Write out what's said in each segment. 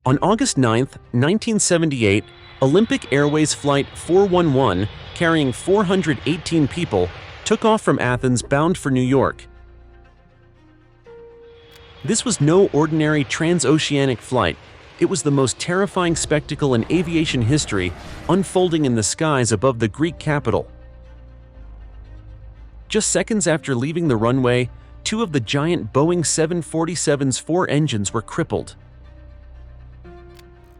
On August 9, 1978, Olympic Airways Flight 411, carrying 418 people, took off from Athens bound for New York. This was no ordinary transoceanic flight. It was the most terrifying spectacle in aviation history, unfolding in the skies above the Greek capital. Just seconds after leaving the runway, two of the giant Boeing 747's four engines were crippled.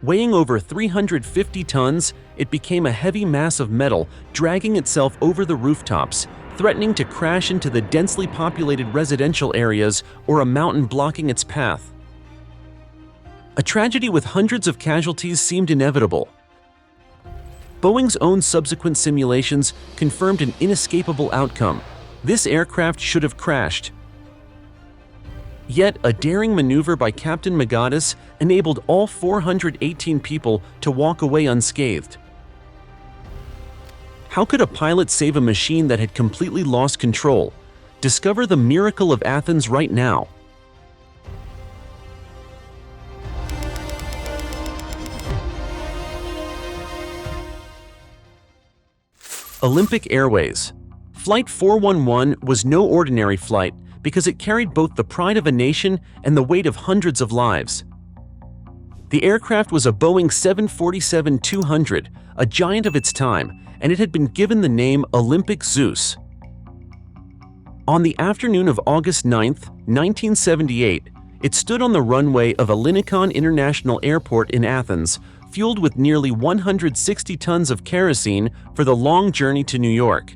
Weighing over 350 tons, it became a heavy mass of metal, dragging itself over the rooftops, threatening to crash into the densely populated residential areas or a mountain blocking its path. A tragedy with hundreds of casualties seemed inevitable. Boeing's own subsequent simulations confirmed an inescapable outcome. This aircraft should have crashed. Yet, a daring maneuver by Captain Migadis enabled all 418 people to walk away unscathed. How could a pilot save a machine that had completely lost control? Discover the miracle of Athens right now. Olympic Airways. Flight 411 was no ordinary flight because it carried both the pride of a nation and the weight of hundreds of lives. The aircraft was a Boeing 747-200, a giant of its time, and it had been given the name Olympic Zeus. On the afternoon of August 9, 1978, it stood on the runway of Ellinikon International Airport in Athens, fueled with nearly 160 tons of kerosene for the long journey to New York.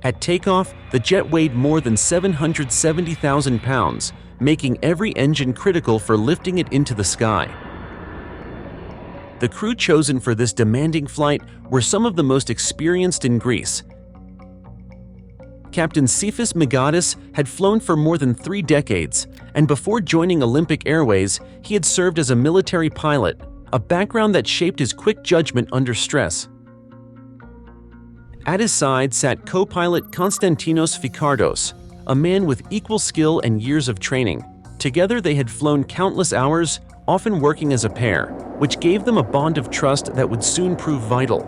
At takeoff, the jet weighed more than 770,000 pounds, making every engine critical for lifting it into the sky. The crew chosen for this demanding flight were some of the most experienced in Greece. Captain Sifis Migadis had flown for more than 3 decades, and before joining Olympic Airways, he had served as a military pilot, a background that shaped his quick judgment under stress. At his side sat co-pilot Konstantinos Fikardos, a man with equal skill and years of training. Together they had flown countless hours, often working as a pair, which gave them a bond of trust that would soon prove vital.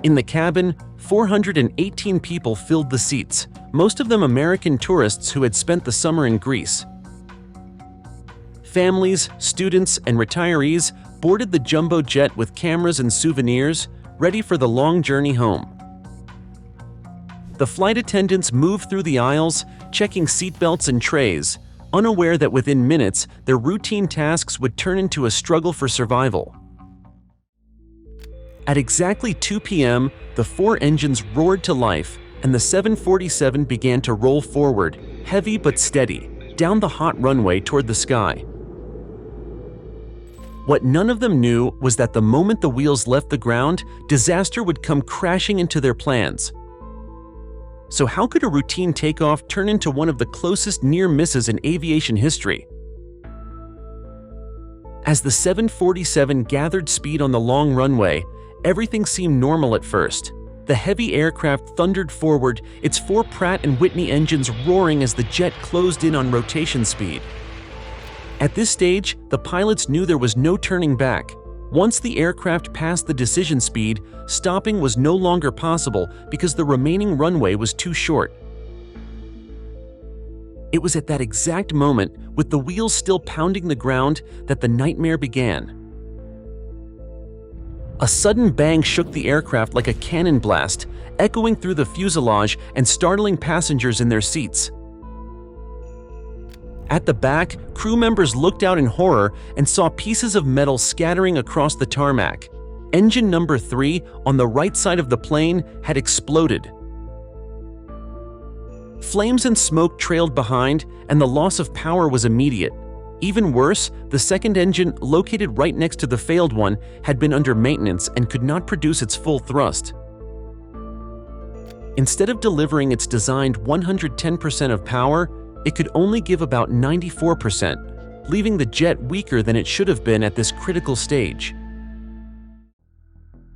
In the cabin, 418 people filled the seats, most of them American tourists who had spent the summer in Greece. Families, students, and retirees boarded the jumbo jet with cameras and souvenirs, ready for the long journey home. The flight attendants moved through the aisles, checking seatbelts and trays, unaware that within minutes their routine tasks would turn into a struggle for survival. At exactly 2 p.m., the 4 engines roared to life, and the 747 began to roll forward, heavy but steady, down the hot runway toward the sky. What none of them knew was that the moment the wheels left the ground, disaster would come crashing into their plans. So how could a routine takeoff turn into one of the closest near misses in aviation history? As the 747 gathered speed on the long runway, everything seemed normal at first. The heavy aircraft thundered forward, its 4 Pratt & Whitney engines roaring as the jet closed in on rotation speed. At this stage, the pilots knew there was no turning back. Once the aircraft passed the decision speed, stopping was no longer possible because the remaining runway was too short. It was at that exact moment, with the wheels still pounding the ground, that the nightmare began. A sudden bang shook the aircraft like a cannon blast, echoing through the fuselage and startling passengers in their seats. At the back, crew members looked out in horror and saw pieces of metal scattering across the tarmac. Engine number 3, on the right side of the plane, had exploded. Flames and smoke trailed behind, and the loss of power was immediate. Even worse, the second engine, located right next to the failed one, had been under maintenance and could not produce its full thrust. Instead of delivering its designed 110% of power, it could only give about 94%, leaving the jet weaker than it should have been at this critical stage.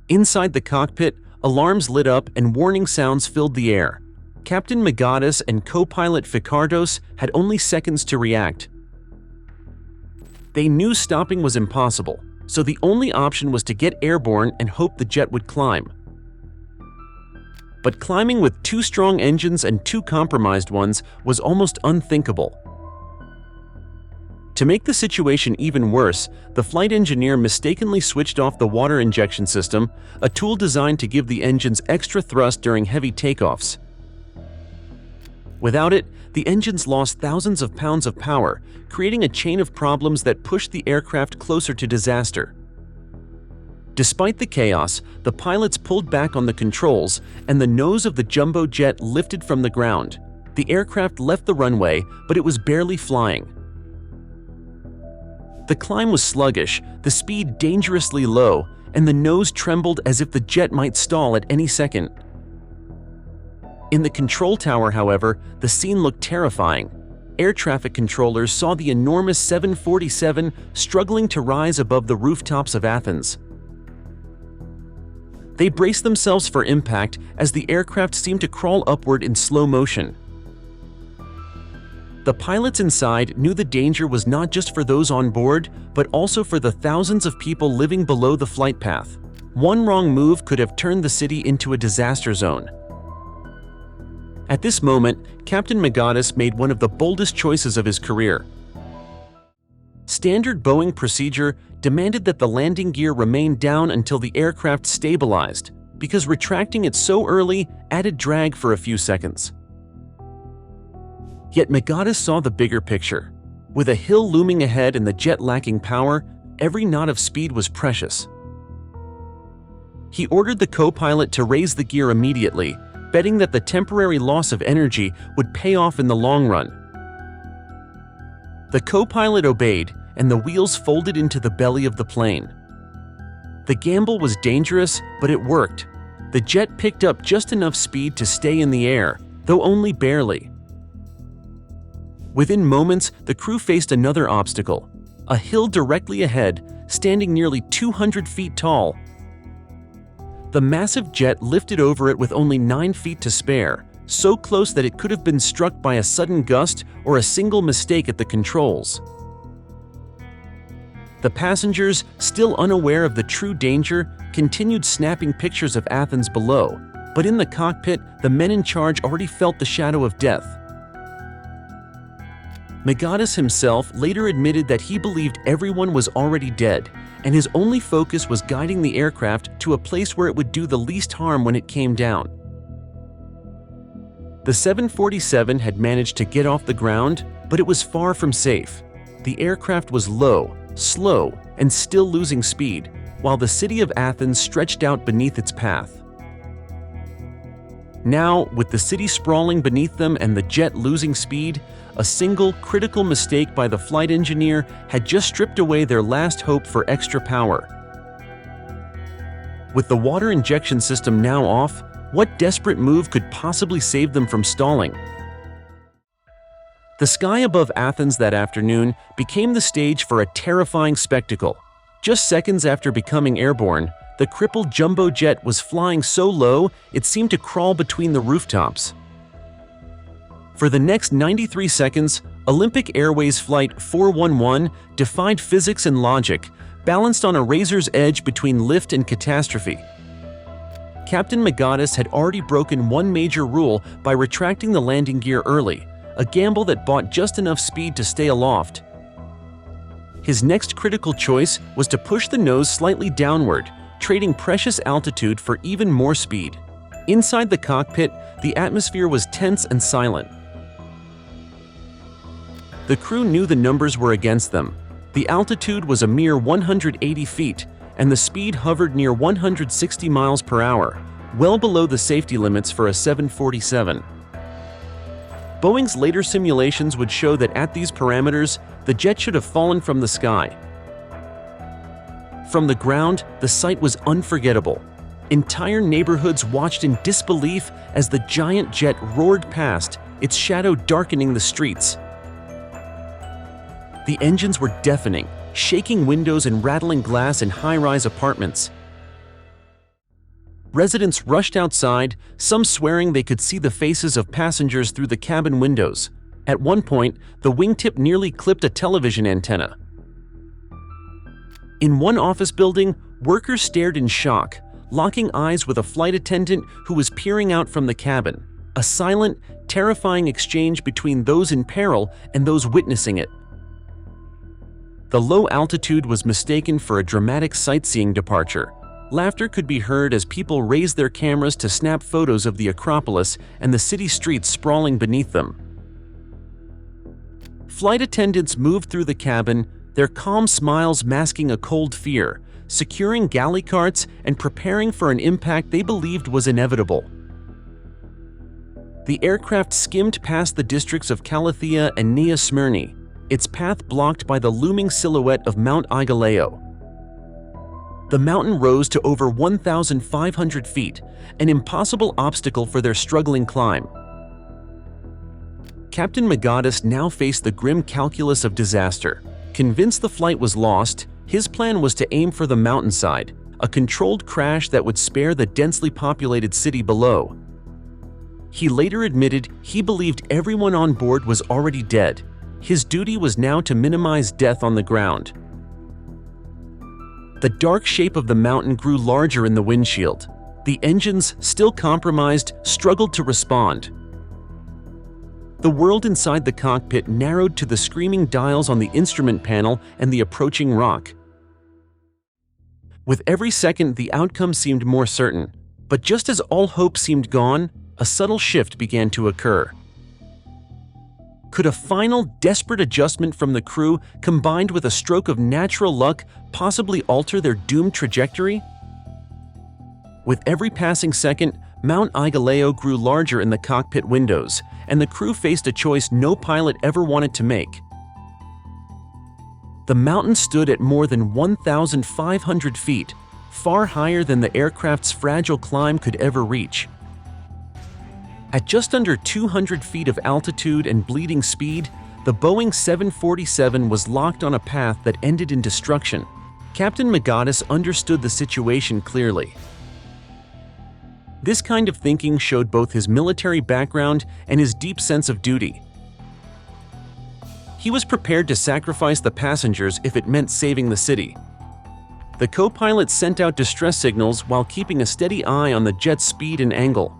Inside the cockpit, alarms lit up and warning sounds filled the air. Captain Migadis and co-pilot Fikardos had only seconds to react. They knew stopping was impossible, so the only option was to get airborne and hope the jet would climb. But climbing with 2 strong engines and 2 compromised ones was almost unthinkable. To make the situation even worse, the flight engineer mistakenly switched off the water injection system, a tool designed to give the engines extra thrust during heavy takeoffs. Without it, the engines lost thousands of pounds of power, creating a chain of problems that pushed the aircraft closer to disaster. Despite the chaos, the pilots pulled back on the controls, and the nose of the jumbo jet lifted from the ground. The aircraft left the runway, but it was barely flying. The climb was sluggish, the speed dangerously low, and the nose trembled as if the jet might stall at any second. In the control tower, however, the scene looked terrifying. Air traffic controllers saw the enormous 747 struggling to rise above the rooftops of Athens. They braced themselves for impact as the aircraft seemed to crawl upward in slow motion. The pilots inside knew the danger was not just for those on board, but also for the thousands of people living below the flight path. One wrong move could have turned the city into a disaster zone. At this moment, Captain Migadis made one of the boldest choices of his career. Standard Boeing procedure demanded that the landing gear remain down until the aircraft stabilized, because retracting it so early added drag for a few seconds. Yet Migadis saw the bigger picture. With a hill looming ahead and the jet lacking power, every knot of speed was precious. He ordered the co-pilot to raise the gear immediately, betting that the temporary loss of energy would pay off in the long run. The co-pilot obeyed, and the wheels folded into the belly of the plane. The gamble was dangerous, but it worked. The jet picked up just enough speed to stay in the air, though only barely. Within moments, the crew faced another obstacle, a hill directly ahead, standing nearly 200 feet tall. The massive jet lifted over it with only 9 feet to spare, so close that it could have been struck by a sudden gust or a single mistake at the controls. The passengers, still unaware of the true danger, continued snapping pictures of Athens below, but in the cockpit, the men in charge already felt the shadow of death. Migadis himself later admitted that he believed everyone was already dead, and his only focus was guiding the aircraft to a place where it would do the least harm when it came down. The 747 had managed to get off the ground, but it was far from safe. The aircraft was low, slow, and still losing speed, while the city of Athens stretched out beneath its path. Now, with the city sprawling beneath them and the jet losing speed, a single critical mistake by the flight engineer had just stripped away their last hope for extra power. With the water injection system now off, what desperate move could possibly save them from stalling? The sky above Athens that afternoon became the stage for a terrifying spectacle. Just seconds after becoming airborne, the crippled jumbo jet was flying so low it seemed to crawl between the rooftops. For the next 93 seconds, Olympic Airways Flight 411 defied physics and logic, balanced on a razor's edge between lift and catastrophe. Captain Migadis had already broken one major rule by retracting the landing gear early, a gamble that bought just enough speed to stay aloft. His next critical choice was to push the nose slightly downward, trading precious altitude for even more speed. Inside the cockpit, the atmosphere was tense and silent. The crew knew the numbers were against them. The altitude was a mere 180 feet, and the speed hovered near 160 miles per hour, well below the safety limits for a 747. Boeing's later simulations would show that at these parameters, the jet should have fallen from the sky. From the ground, the sight was unforgettable. Entire neighborhoods watched in disbelief as the giant jet roared past, its shadow darkening the streets. The engines were deafening, shaking windows and rattling glass in high-rise apartments. Residents rushed outside, some swearing they could see the faces of passengers through the cabin windows. At one point, the wingtip nearly clipped a television antenna. In one office building, workers stared in shock, locking eyes with a flight attendant who was peering out from the cabin, a silent, terrifying exchange between those in peril and those witnessing it. The low altitude was mistaken for a dramatic sightseeing departure. Laughter could be heard as people raised their cameras to snap photos of the Acropolis and the city streets sprawling beneath them. Flight attendants moved through the cabin, their calm smiles masking a cold fear, securing galley carts and preparing for an impact they believed was inevitable. The aircraft skimmed past the districts of Kalathea and Nea Smyrni, its path blocked by the looming silhouette of Mount Aigaleo. The mountain rose to over 1,500 feet, an impossible obstacle for their struggling climb. Captain Migadis now faced the grim calculus of disaster. Convinced the flight was lost, his plan was to aim for the mountainside, a controlled crash that would spare the densely populated city below. He later admitted he believed everyone on board was already dead. His duty was now to minimize death on the ground. The dark shape of the mountain grew larger in the windshield. The engines, still compromised, struggled to respond. The world inside the cockpit narrowed to the screaming dials on the instrument panel and the approaching rock. With every second, the outcome seemed more certain. But just as all hope seemed gone, a subtle shift began to occur. Could a final, desperate adjustment from the crew, combined with a stroke of natural luck, possibly alter their doomed trajectory? With every passing second, Mount Aigaleo grew larger in the cockpit windows, and the crew faced a choice no pilot ever wanted to make. The mountain stood at more than 1,500 feet, far higher than the aircraft's fragile climb could ever reach. At just under 200 feet of altitude and bleeding speed, the Boeing 747 was locked on a path that ended in destruction. Captain Migadis understood the situation clearly. This kind of thinking showed both his military background and his deep sense of duty. He was prepared to sacrifice the passengers if it meant saving the city. The co-pilot sent out distress signals while keeping a steady eye on the jet's speed and angle.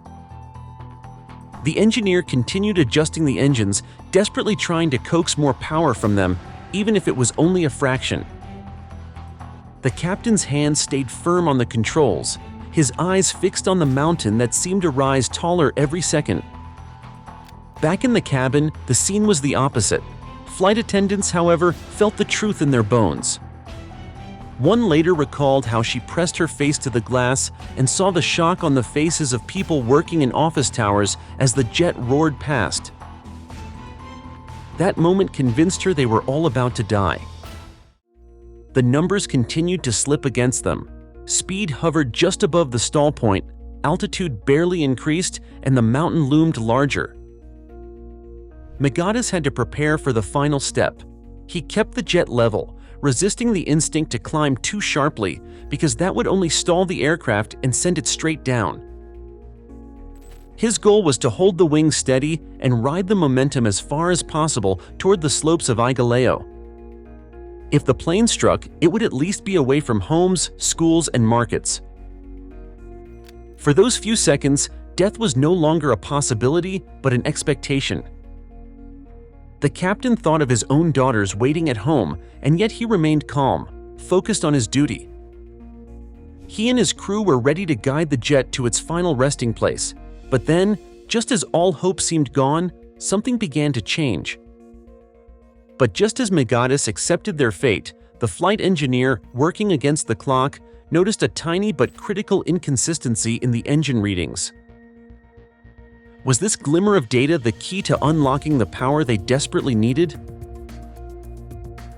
The engineer continued adjusting the engines, desperately trying to coax more power from them, even if it was only a fraction. The captain's hands stayed firm on the controls, his eyes fixed on the mountain that seemed to rise taller every second. Back in the cabin, the scene was the opposite. Flight attendants, however, felt the truth in their bones. One later recalled how she pressed her face to the glass and saw the shock on the faces of people working in office towers as the jet roared past. That moment convinced her they were all about to die. The numbers continued to slip against them. Speed hovered just above the stall point, altitude barely increased, and the mountain loomed larger. Migadis had to prepare for the final step. He kept the jet level, resisting the instinct to climb too sharply because that would only stall the aircraft and send it straight down. His goal was to hold the wings steady and ride the momentum as far as possible toward the slopes of Aigaleo. If the plane struck, it would at least be away from homes, schools, and markets. For those few seconds, death was no longer a possibility, but an expectation. The captain thought of his own daughters waiting at home, and yet he remained calm, focused on his duty. He and his crew were ready to guide the jet to its final resting place. But then, just as all hope seemed gone, something began to change. But just as Migadis accepted their fate, the flight engineer, working against the clock, noticed a tiny but critical inconsistency in the engine readings. Was this glimmer of data the key to unlocking the power they desperately needed?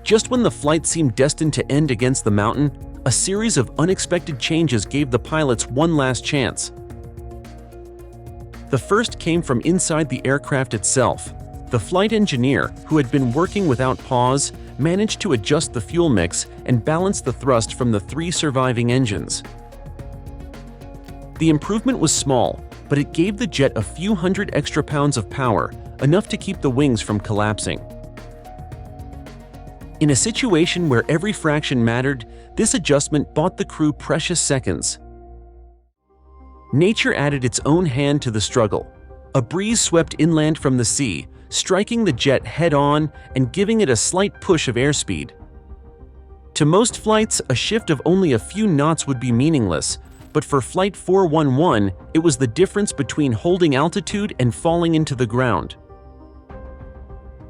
Just when the flight seemed destined to end against the mountain, a series of unexpected changes gave the pilots one last chance. The first came from inside the aircraft itself. The flight engineer, who had been working without pause, managed to adjust the fuel mix and balance the thrust from the 3 surviving engines. The improvement was small, but it gave the jet a few hundred extra pounds of power, enough to keep the wings from collapsing. In a situation where every fraction mattered, this adjustment bought the crew precious seconds. Nature added its own hand to the struggle. A breeze swept inland from the sea, striking the jet head-on and giving it a slight push of airspeed. To most flights, a shift of only a few knots would be meaningless, but for Flight 411, it was the difference between holding altitude and falling into the ground.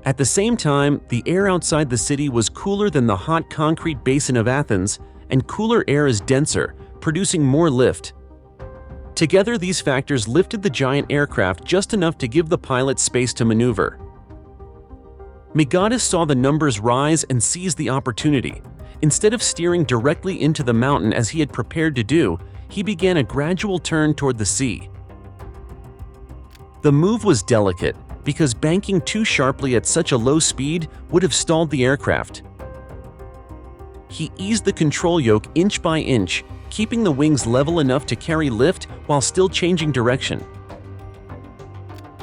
At the same time, the air outside the city was cooler than the hot concrete basin of Athens, and cooler air is denser, producing more lift. Together, these factors lifted the giant aircraft just enough to give the pilot space to maneuver. Migadis saw the numbers rise and seized the opportunity. Instead of steering directly into the mountain as he had prepared to do, he began a gradual turn toward the sea. The move was delicate, because banking too sharply at such a low speed would have stalled the aircraft. He eased the control yoke inch by inch, keeping the wings level enough to carry lift while still changing direction.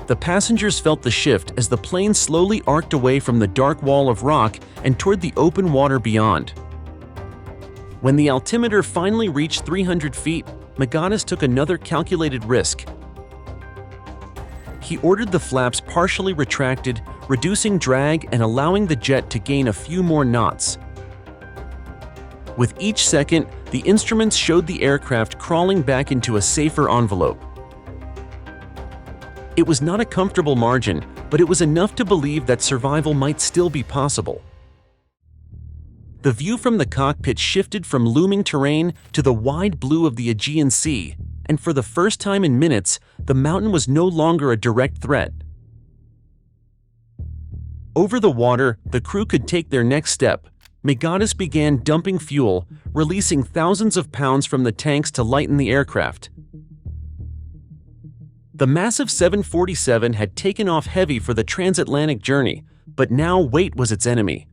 The passengers felt the shift as the plane slowly arced away from the dark wall of rock and toward the open water beyond. When the altimeter finally reached 300 feet, Migadis took another calculated risk. He ordered the flaps partially retracted, reducing drag and allowing the jet to gain a few more knots. With each second, the instruments showed the aircraft crawling back into a safer envelope. It was not a comfortable margin, but it was enough to believe that survival might still be possible. The view from the cockpit shifted from looming terrain to the wide blue of the Aegean Sea, and for the first time in minutes, the mountain was no longer a direct threat. Over the water, the crew could take their next step. Migadis began dumping fuel, releasing thousands of pounds from the tanks to lighten the aircraft. The massive 747 had taken off heavy for the transatlantic journey, but now weight was its enemy.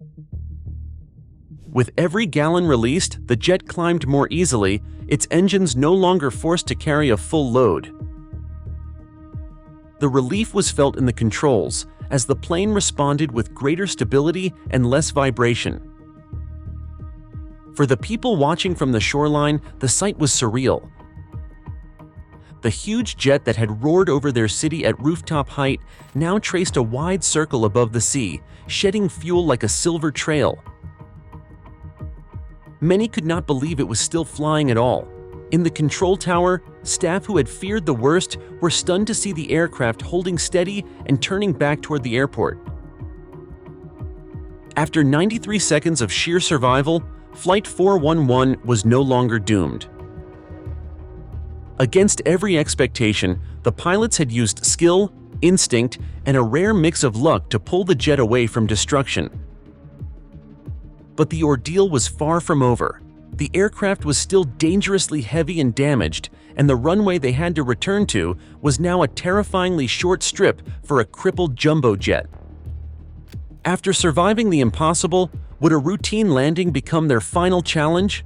With every gallon released, the jet climbed more easily, its engines no longer forced to carry a full load. The relief was felt in the controls, as the plane responded with greater stability and less vibration. For the people watching from the shoreline, the sight was surreal. The huge jet that had roared over their city at rooftop height now traced a wide circle above the sea, shedding fuel like a silver trail. Many could not believe it was still flying at all. In the control tower, staff who had feared the worst were stunned to see the aircraft holding steady and turning back toward the airport. After 93 seconds of sheer survival, Flight 411 was no longer doomed. Against every expectation, the pilots had used skill, instinct, and a rare mix of luck to pull the jet away from destruction. But the ordeal was far from over. The aircraft was still dangerously heavy and damaged, and the runway they had to return to was now a terrifyingly short strip for a crippled jumbo jet. After surviving the impossible, would a routine landing become their final challenge?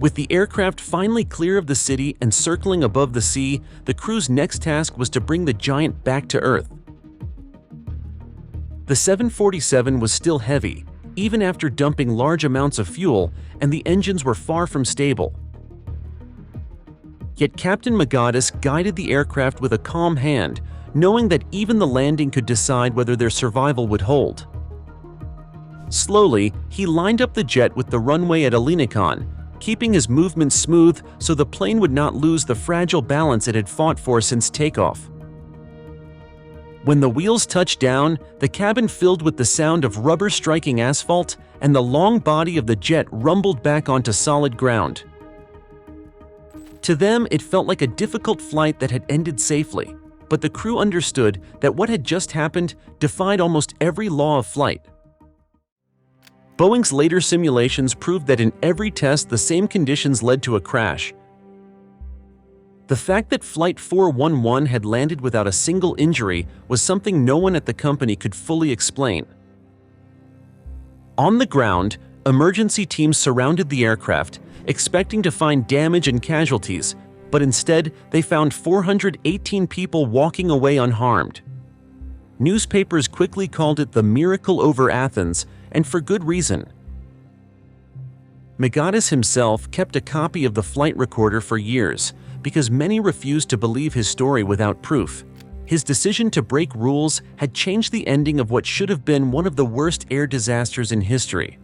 With the aircraft finally clear of the city and circling above the sea, the crew's next task was to bring the giant back to Earth. The 747 was still heavy, even after dumping large amounts of fuel, and the engines were far from stable. Yet Captain Migadis guided the aircraft with a calm hand, knowing that even the landing could decide whether their survival would hold. Slowly, he lined up the jet with the runway at Elinikon, keeping his movements smooth so the plane would not lose the fragile balance it had fought for since takeoff. When the wheels touched down, the cabin filled with the sound of rubber striking asphalt, and the long body of the jet rumbled back onto solid ground. To them, it felt like a difficult flight that had ended safely, but the crew understood that what had just happened defied almost every law of flight. Boeing's later simulations proved that in every test the same conditions led to a crash. The fact that Flight 411 had landed without a single injury was something no one at the company could fully explain. On the ground, emergency teams surrounded the aircraft, expecting to find damage and casualties, but instead they found 418 people walking away unharmed. Newspapers quickly called it the miracle over Athens, and for good reason. Migadis himself kept a copy of the flight recorder for years because many refused to believe his story without proof. His decision to break rules had changed the ending of what should have been one of the worst air disasters in history.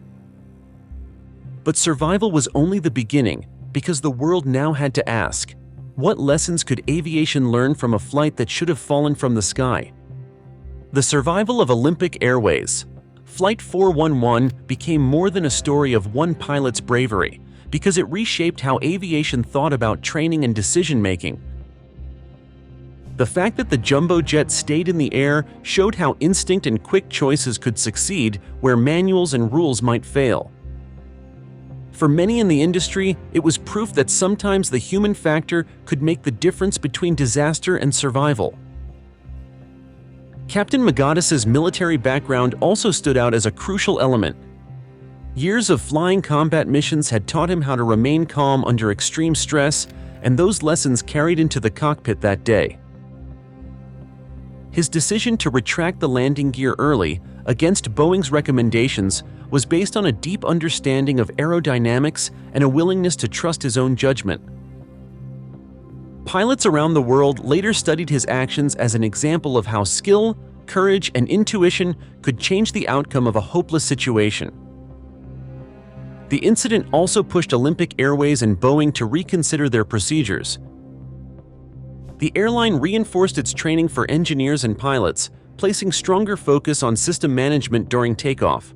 But survival was only the beginning, because the world now had to ask, what lessons could aviation learn from a flight that should have fallen from the sky? The survival of Olympic Airways. Flight 411 became more than a story of one pilot's bravery, because it reshaped how aviation thought about training and decision-making. The fact that the jumbo jet stayed in the air showed how instinct and quick choices could succeed where manuals and rules might fail. For many in the industry, it was proof that sometimes the human factor could make the difference between disaster and survival. Captain Migadis' military background also stood out as a crucial element. Years of flying combat missions had taught him how to remain calm under extreme stress, and those lessons carried into the cockpit that day. His decision to retract the landing gear early, against Boeing's recommendations, was based on a deep understanding of aerodynamics and a willingness to trust his own judgment. Pilots around the world later studied his actions as an example of how skill, courage, and intuition could change the outcome of a hopeless situation. The incident also pushed Olympic Airways and Boeing to reconsider their procedures. The airline reinforced its training for engineers and pilots, placing stronger focus on system management during takeoff.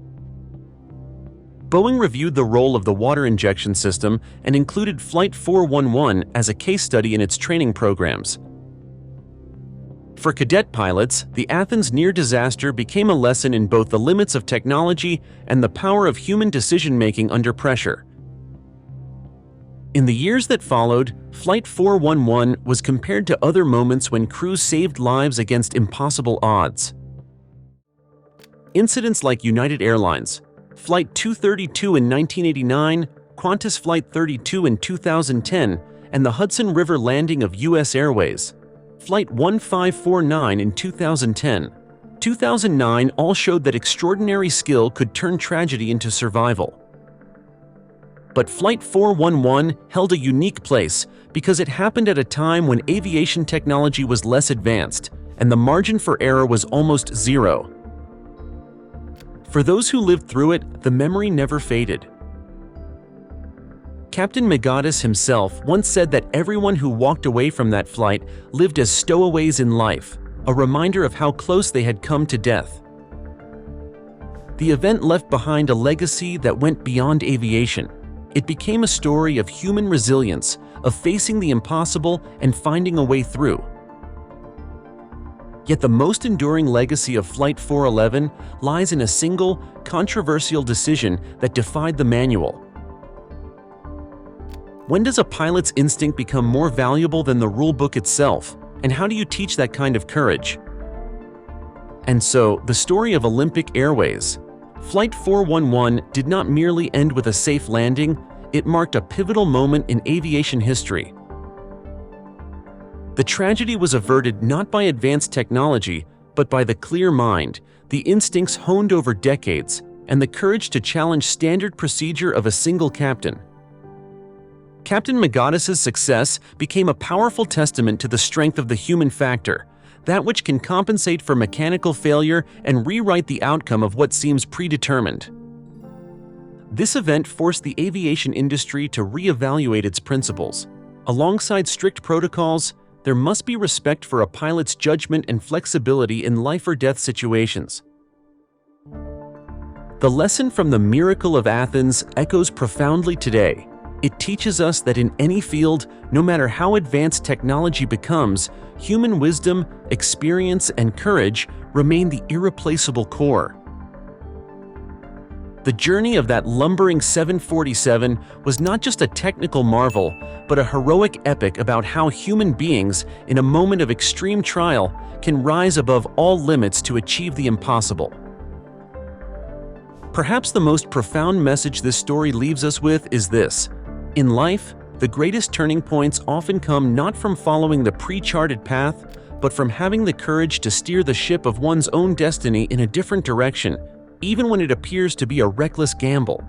Boeing reviewed the role of the water injection system and included Flight 411 as a case study in its training programs. For cadet pilots, the Athens near disaster became a lesson in both the limits of technology and the power of human decision-making under pressure. In the years that followed, Flight 411 was compared to other moments when crews saved lives against impossible odds. Incidents like United Airlines, Flight 232 in 1989, Qantas Flight 32 in 2010, and the Hudson River landing of U.S. Airways, Flight 1549 in 2010, 2009 all showed that extraordinary skill could turn tragedy into survival. But Flight 411 held a unique place because it happened at a time when aviation technology was less advanced and the margin for error was almost zero. For those who lived through it, the memory never faded. Captain Migadis himself once said that everyone who walked away from that flight lived as stowaways in life, a reminder of how close they had come to death. The event left behind a legacy that went beyond aviation. It became a story of human resilience, of facing the impossible and finding a way through. Yet the most enduring legacy of Flight 411 lies in a single, controversial decision that defied the manual. When does a pilot's instinct become more valuable than the rulebook itself, and how do you teach that kind of courage? And so, the story of Olympic Airways. Flight 411 did not merely end with a safe landing, it marked a pivotal moment in aviation history. The tragedy was averted not by advanced technology, but by the clear mind, the instincts honed over decades, and the courage to challenge standard procedure of a single captain. Captain Migadis' success became a powerful testament to the strength of the human factor, that which can compensate for mechanical failure and rewrite the outcome of what seems predetermined. This event forced the aviation industry to reevaluate its principles. Alongside strict protocols, there must be respect for a pilot's judgment and flexibility in life-or-death situations. The lesson from the miracle of Athens echoes profoundly today. It teaches us that in any field, no matter how advanced technology becomes, human wisdom, experience, and courage remain the irreplaceable core. The journey of that lumbering 747 was not just a technical marvel, but a heroic epic about how human beings, in a moment of extreme trial, can rise above all limits to achieve the impossible. Perhaps the most profound message this story leaves us with is this: in life, the greatest turning points often come not from following the pre-charted path, but from having the courage to steer the ship of one's own destiny in a different direction, even when it appears to be a reckless gamble.